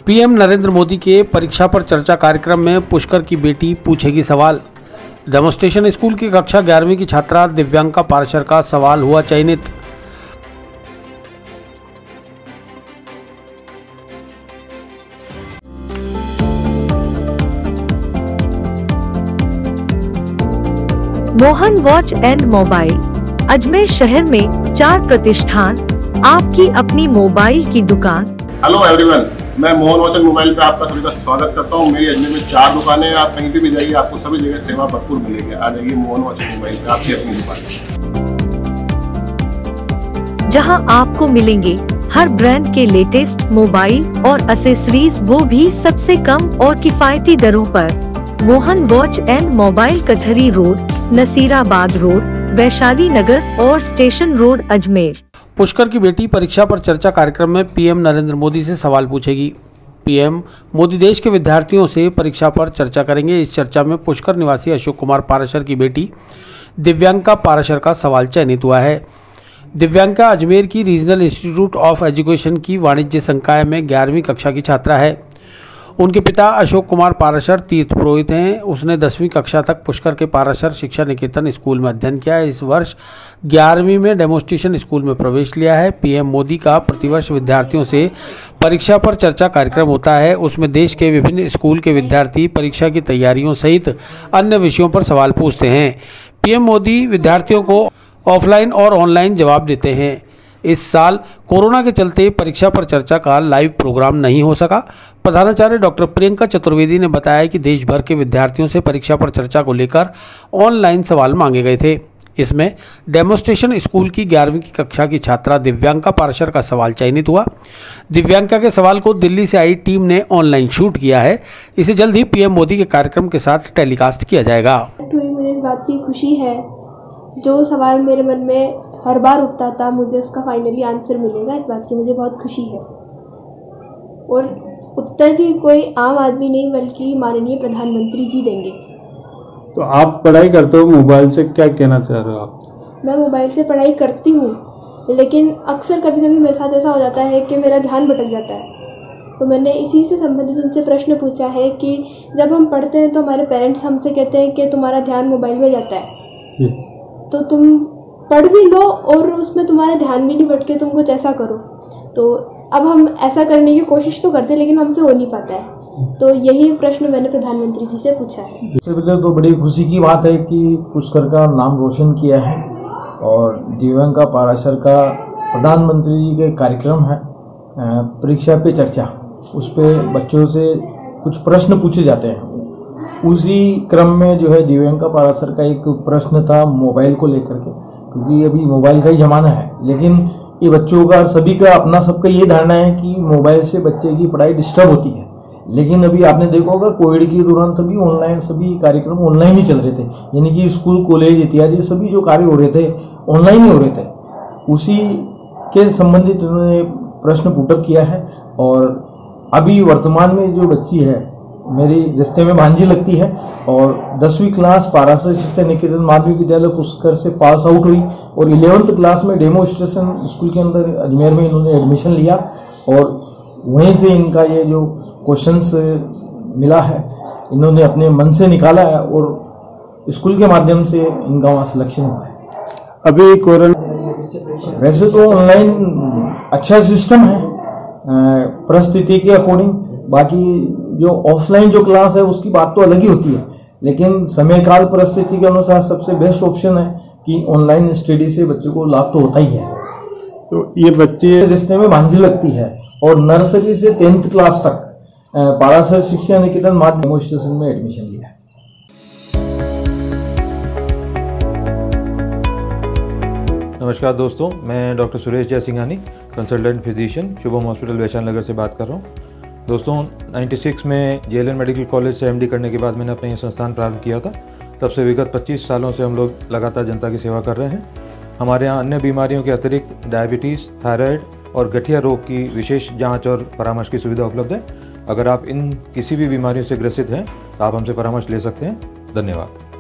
PM Narendra Modi के परीक्षा पर चर्चा कार्यक्रम में पुष्कर की बेटी पूछेगी सवाल। डेमोस्ट्रेशन स्कूल की कक्षा 11वीं की छात्रा दिव्यांका पाराशर का सवाल हुआ चयनित। Mohan watch and mobile Ajmer शहर में 4 प्रतिष्ठान, आपकी अपनी मोबाइल की दुकान। हेलो एवरीवन, मैं मोहन वॉच एंड मोबाइल पे आपका सभी का स्वागत करता हूँ। मेरी अजमेर में 4 दुकानें हैं। आप कहीं भी जाइए, आपको सभी जगह सेवा भरपूर मिलेगी। आ जाइए मोहन वॉच एंड मोबाइल पे, आपकी अपनी दुकान, जहां आपको मिलेंगे हर ब्रांड के लेटेस्ट मोबाइल और एक्सेसरीज, वो भी सबसे कम और किफायती दरों पर। मोहन वॉच एंड मोबाइल कचहरी रोड, नसीराबाद रोड, वैशाली नगर और स्टेशन रोड, अजमेर। पुष्कर की बेटी परीक्षा पर चर्चा कार्यक्रम में पीएम नरेंद्र मोदी से सवाल पूछेगी। पीएम मोदी देश के विद्यार्थियों से परीक्षा पर चर्चा करेंगे। इस चर्चा में पुष्कर निवासी अशोक कुमार पाराशर की बेटी दिव्यांका पाराशर का सवाल चयनित हुआ है। दिव्यांका अजमेर की रीजनल इंस्टीट्यूट ऑफ एजुकेशन की वाणिज्य संकाय में 11वीं कक्षा की छात्रा है। उनके पिता अशोक कुमार पाराशर तीर्थ पुरोहित हैं। उसने 10वीं कक्षा तक पुष्कर के पाराशर शिक्षा निकेतन स्कूल में अध्ययन किया है। इस वर्ष 11वीं में डेमोस्ट्रेशन स्कूल में प्रवेश लिया है। पीएम मोदी का प्रतिवर्ष विद्यार्थियों से परीक्षा पर चर्चा कार्यक्रम होता है। उसमें देश के विभिन्न स्कूल के विद्यार्थी परीक्षा की तैयारियों सहित अन्य विषयों पर सवाल पूछते हैं। पीएम मोदी विद्यार्थियों को ऑफलाइन और ऑनलाइन जवाब देते हैं। इस साल कोरोना के चलते परीक्षा पर चर्चा का लाइव प्रोग्राम नहीं हो सका। प्रधानाचार्य डॉक्टर प्रियंका चतुर्वेदी ने बताया कि देश भर के विद्यार्थियों से परीक्षा पर चर्चा को लेकर ऑनलाइन सवाल मांगे गए थे। इसमें डेमोस्ट्रेशन स्कूल की 11वीं की कक्षा की छात्रा दिव्यांका पाराशर का सवाल चयनित हुआ। दिव्यांका के सवाल को दिल्ली से आई टीम ने ऑनलाइन शूट किया है। इसे जल्द ही पीएम मोदी के कार्यक्रम के साथ टेलीकास्ट किया जाएगा। मुझे इस बात की खुशी है, जो सवाल मेरे मन में हर बार उठता था, मुझे उसका फाइनली आंसर मिलेगा, इस बात की मुझे बहुत खुशी है। और उत्तर भी कोई आम आदमी नहीं बल्कि माननीय प्रधानमंत्री जी देंगे। तो आप पढ़ाई करते हो, मोबाइल से क्या कहना चाह रहे हो आप? मैं मोबाइल से पढ़ाई करती हूँ, लेकिन अक्सर कभी कभी मेरे साथ ऐसा हो जाता है कि मेरा ध्यान भटक जाता है। तो मैंने इसी से संबंधित उनसे प्रश्न पूछा है कि जब हम पढ़ते हैं तो हमारे पेरेंट्स हमसे कहते हैं कि तुम्हारा ध्यान मोबाइल में जाता है, तो तुम पढ़ भी लो और उसमें तुम्हारा ध्यान भी नहीं भटके, तुम कुछ ऐसा करो। तो अब हम ऐसा करने की कोशिश तो करते हैं, लेकिन हमसे हो नहीं पाता है। तो यही प्रश्न मैंने प्रधानमंत्री जी से पूछा है। सबसे पहले तो बड़ी खुशी की बात है कि पुष्कर का नाम रोशन किया है और दिव्यांका पाराशर का प्रधानमंत्री जी के कार्यक्रम है परीक्षा पे चर्चा, उस पर बच्चों से कुछ प्रश्न पूछे जाते हैं। उसी क्रम में जो है दिव्यांका पाराशर का एक प्रश्न था मोबाइल को लेकर के, क्योंकि अभी मोबाइल का ही जमाना है। लेकिन ये बच्चों का सभी का अपना सबका ये धारणा है कि मोबाइल से बच्चे की पढ़ाई डिस्टर्ब होती है। लेकिन अभी आपने देखा होगा कोविड के दौरान सभी ऑनलाइन, सभी कार्यक्रम ऑनलाइन ही चल रहे थे, यानी कि स्कूल कॉलेज इत्यादि सभी जो कार्य हो रहे थे ऑनलाइन ही हो रहे थे। उसी के संबंधित उन्होंने प्रश्न पुटअप किया है। और अभी वर्तमान में जो बच्ची है, मेरी रिश्ते में भांजी लगती है, और 10वीं क्लास पाराशर शिक्षा निकेतन माध्यमिक विद्यालय पुष्कर से पास आउट हुई और 11th क्लास में डेमोस्ट्रेशन स्कूल के अंदर अजमेर में इन्होंने एडमिशन लिया। और वहीं से इनका ये जो क्वेश्चंस मिला है, इन्होंने अपने मन से निकाला है और स्कूल के माध्यम से इनका वहाँ सिलेक्शन हुआ है। अभी कोरोना वैसे तो ऑनलाइन अच्छा सिस्टम है परिस्थिति के अकॉर्डिंग, बाकी जो ऑफलाइन जो क्लास है उसकी बात तो अलग ही होती है, लेकिन समय काल परिस्थिति के अनुसार सबसे बेस्ट ऑप्शन है कि ऑनलाइन स्टडी से बच्चों को लाभ तो होता ही है। तो ये बच्चे रिश्ते में भांजी लगती है और नर्सरी से 10th क्लास तक पाराशर शिक्षा निकेतन माध्यमिक डेमोस्ट्रेशन में एडमिशन लिया है। नमस्कार दोस्तों, मैं doctor Suresh Jaisinghani, consultant physician, Shubham hospital Vaishali Nagar से बात कर रहा हूँ। दोस्तों 96 में JLN मेडिकल कॉलेज से MD करने के बाद मैंने अपना ये संस्थान प्रारंभ किया था। तब से विगत 25 सालों से हम लोग लगातार जनता की सेवा कर रहे हैं। हमारे यहाँ अन्य बीमारियों के अतिरिक्त डायबिटीज़, थायराइड और गठिया रोग की विशेष जांच और परामर्श की सुविधा उपलब्ध है। अगर आप इन किसी भी बीमारियों से ग्रसित हैं तो आप हमसे परामर्श ले सकते हैं। धन्यवाद।